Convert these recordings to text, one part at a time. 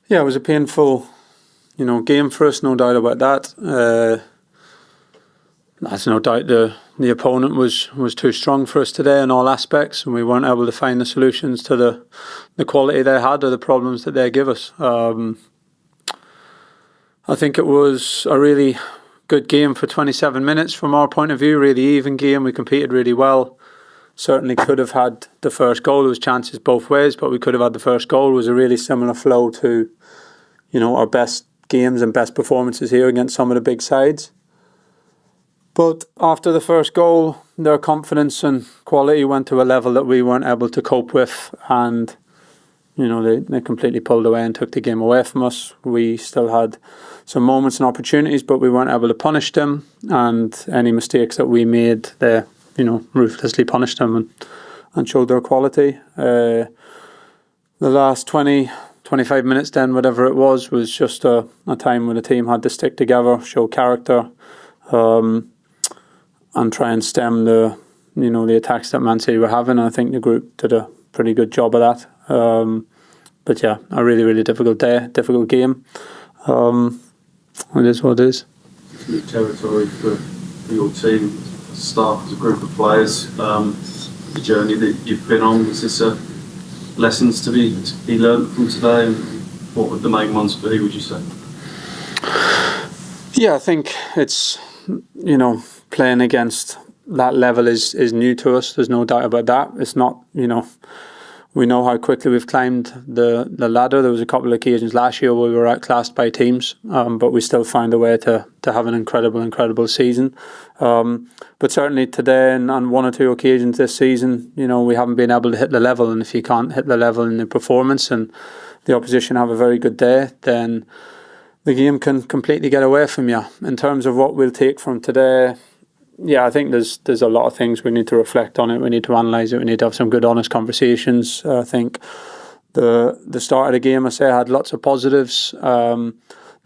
Yeah, it was a painful, game for us, no doubt about that. There's no doubt the opponent was too strong for us today in all aspects, and we weren't able to find the solutions to the quality they had or the problems that they give us. I think it was a really good game for 27 minutes from our point of view, really even game. We competed really well. Certainly could have had the first goal. There was chances both ways, but we could have had the first goal. It was a really similar flow to, our best games and best performances here against some of the big sides. But after the first goal, their confidence and quality went to a level that we weren't able to cope with, and they completely pulled away and took the game away from us. We still had some moments and opportunities, but we weren't able to punish them, and any mistakes that we made, they ruthlessly punished them and showed their quality. The last 20, 25 minutes then, whatever it was just a time when the team had to stick together, show character, and try and stem the attacks that Man City were having. I think the group did a pretty good job of that. But yeah, a really, really difficult day, difficult game. It is what it is. New territory for your team, staff, as a group of players. The journey that you've been on, is this lessons to be learned from today? And what would the main ones be, would you say? Yeah, I think it's, playing against that level is new to us. There's no doubt about that. It's not, we know how quickly we've climbed the ladder. There was a couple of occasions last year where we were outclassed by teams, but we still found a way to have an incredible season. But certainly today and on one or two occasions this season, we haven't been able to hit the level. And if you can't hit the level in the performance and the opposition have a very good day, then the game can completely get away from you. In terms of what we'll take from today, yeah, I think there's a lot of things we need to reflect on it. We need to analyse it. We need to have some good, honest conversations. I think the start of the game, I had lots of positives. The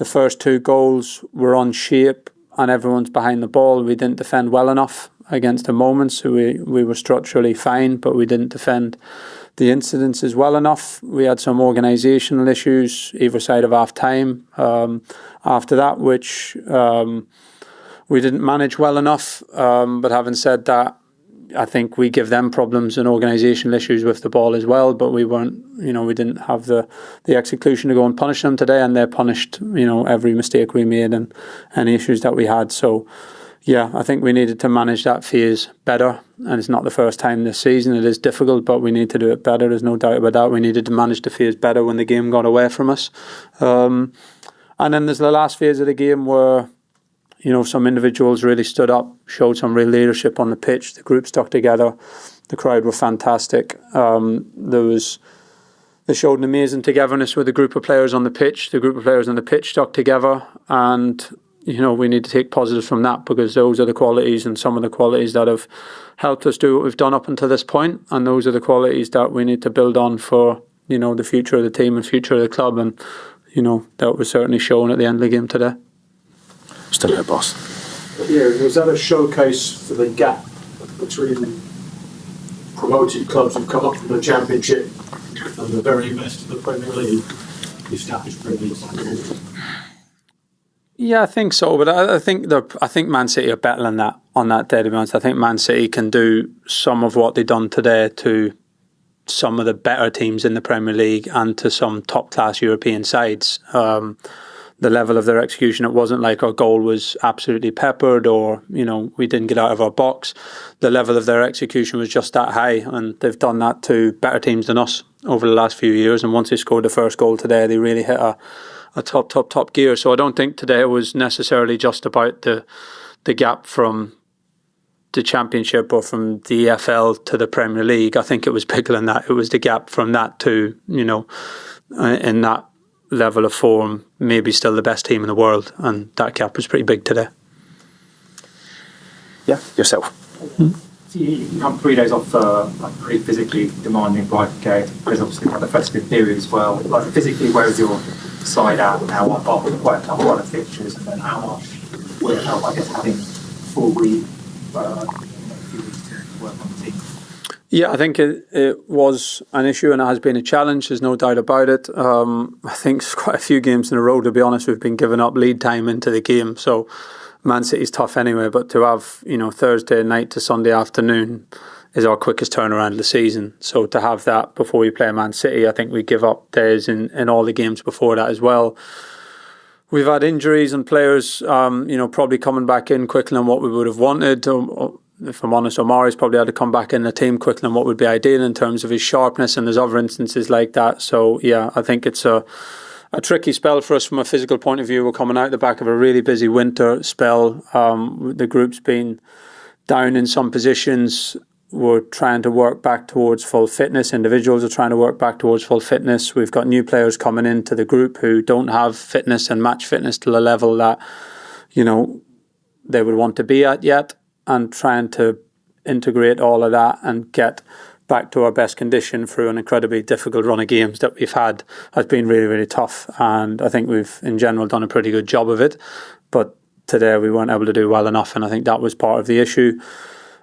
first two goals were on shape and everyone's behind the ball. We didn't defend well enough against the moments. So we were structurally fine, but we didn't defend the incidences well enough. We had some organisational issues either side of half time after that, which we didn't manage well enough. But having said that, I think we give them problems and organisational issues with the ball as well. But we weren't, we didn't have the execution to go and punish them today, and they punished, every mistake we made and any issues that we had. So yeah, I think we needed to manage that phase better, and it's not the first time this season. It is difficult, but we need to do it better. There's no doubt about that. We needed to manage the phase better when the game got away from us. And then there's the last phase of the game where, some individuals really stood up, showed some real leadership on the pitch. The group stuck together. The crowd were fantastic. They showed an amazing togetherness with the group of players on the pitch. The group of players on the pitch stuck together, and we need to take positives from that, because those are the qualities and some of the qualities that have helped us do what we've done up until this point, and those are the qualities that we need to build on for, the future of the team and future of the club, and, that was certainly shown at the end of the game today. Still there, boss. Yeah, was that a showcase for the gap between promoted clubs who've come up from the Championship and the very best of the Premier League, the established Premier League? Yeah, I think so, but I think Man City are better than that on that day, to be honest. I think Man City can do some of what they've done today to some of the better teams in the Premier League and to some top-class European sides. The level of their execution, it wasn't like our goal was absolutely peppered or, we didn't get out of our box. The level of their execution was just that high, and they've done that to better teams than us over the last few years. And once they scored the first goal today, they really hit a top gear. So I don't think today was necessarily just about the gap from the Championship or from the EFL to the Premier League. I think it was bigger than that. It was the gap from that to, in that level of form, maybe still the best team in the world, and that gap was pretty big today. Yeah, yourself. So you come 3 days off pretty physically demanding Brighton game. There's obviously quite a festive period as well. Like physically, where is your side at now? Apart from quite a tough run of fixtures, and then how much will it help, I guess, having 4 weeks, a few weeks to work on the team? Yeah, I think it was an issue and it has been a challenge. There's no doubt about it. I think it's quite a few games in a row, to be honest, we've been giving up lead time into the game. So Man City's tough anyway, but to have, Thursday night to Sunday afternoon is our quickest turnaround of the season. So to have that before we play Man City, I think we give up days in all the games before that as well. We've had injuries and players, probably coming back in quicker than what we would have wanted. If I'm honest, Omari's probably had to come back in the team quicker than what would be ideal in terms of his sharpness, and there's other instances like that. So yeah, I think it's a tricky spell for us from a physical point of view. We're coming out the back of a really busy winter spell. The group's been down in some positions. We're trying to work back towards full fitness. Individuals are trying to work back towards full fitness. We've got new players coming into the group who don't have fitness and match fitness to the level that, they would want to be at yet, and trying to integrate all of that and get back to our best condition through an incredibly difficult run of games that we've had has been really, really tough. And I think we've, in general, done a pretty good job of it. But today we weren't able to do well enough, and I think that was part of the issue.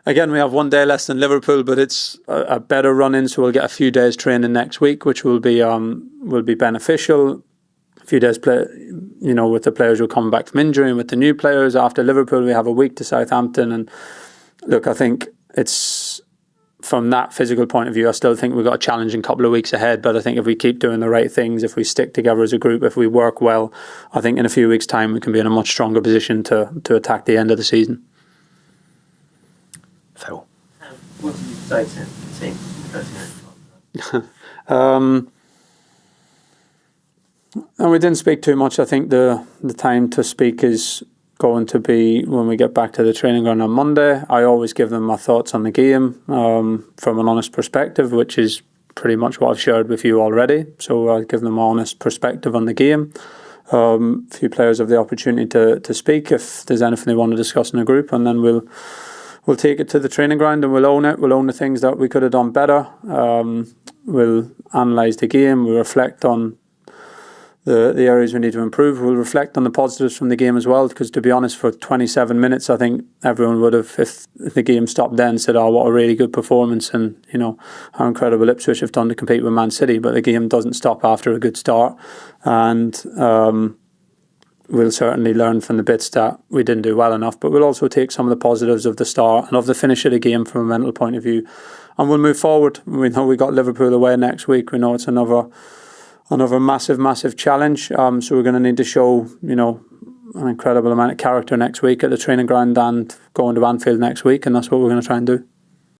Again, we have one day less than Liverpool, but it's a better run-in, so we'll get a few days training next week, which will be beneficial. A few days play, with the players who are coming back from injury, and with the new players after Liverpool, we have a week to Southampton. And look, I think it's, from that physical point of view, I still think we've got a challenging couple of weeks ahead. But I think if we keep doing the right things, if we stick together as a group, if we work well, I think in a few weeks' time we can be in a much stronger position to attack the end of the season. Phil. What did you say to the team? And we didn't speak too much. I think the time to speak is going to be when we get back to the training ground on Monday. I always give them my thoughts on the game from an honest perspective, which is pretty much what I've shared with you already. So I'll give them my honest perspective on the game. A few players have the opportunity to speak if there's anything they want to discuss in the group, and then we'll take it to the training ground and we'll own it. We'll own the things that we could have done better. We'll analyse the game. We'll reflect on the areas we need to improve. We'll reflect on the positives from the game as well, because to be honest, for 27 minutes, I think everyone would have, if the game stopped then, said, oh, what a really good performance, and how incredible Ipswich have done to compete with Man City. But the game doesn't stop after a good start, and we'll certainly learn from the bits that we didn't do well enough, but we'll also take some of the positives of the start and of the finish of the game from a mental point of view, and we'll move forward. We know we got Liverpool away next week. We know it's another massive challenge. So we're going to need to show, an incredible amount of character next week at the training ground and going to Anfield next week, and that's what we're going to try and do.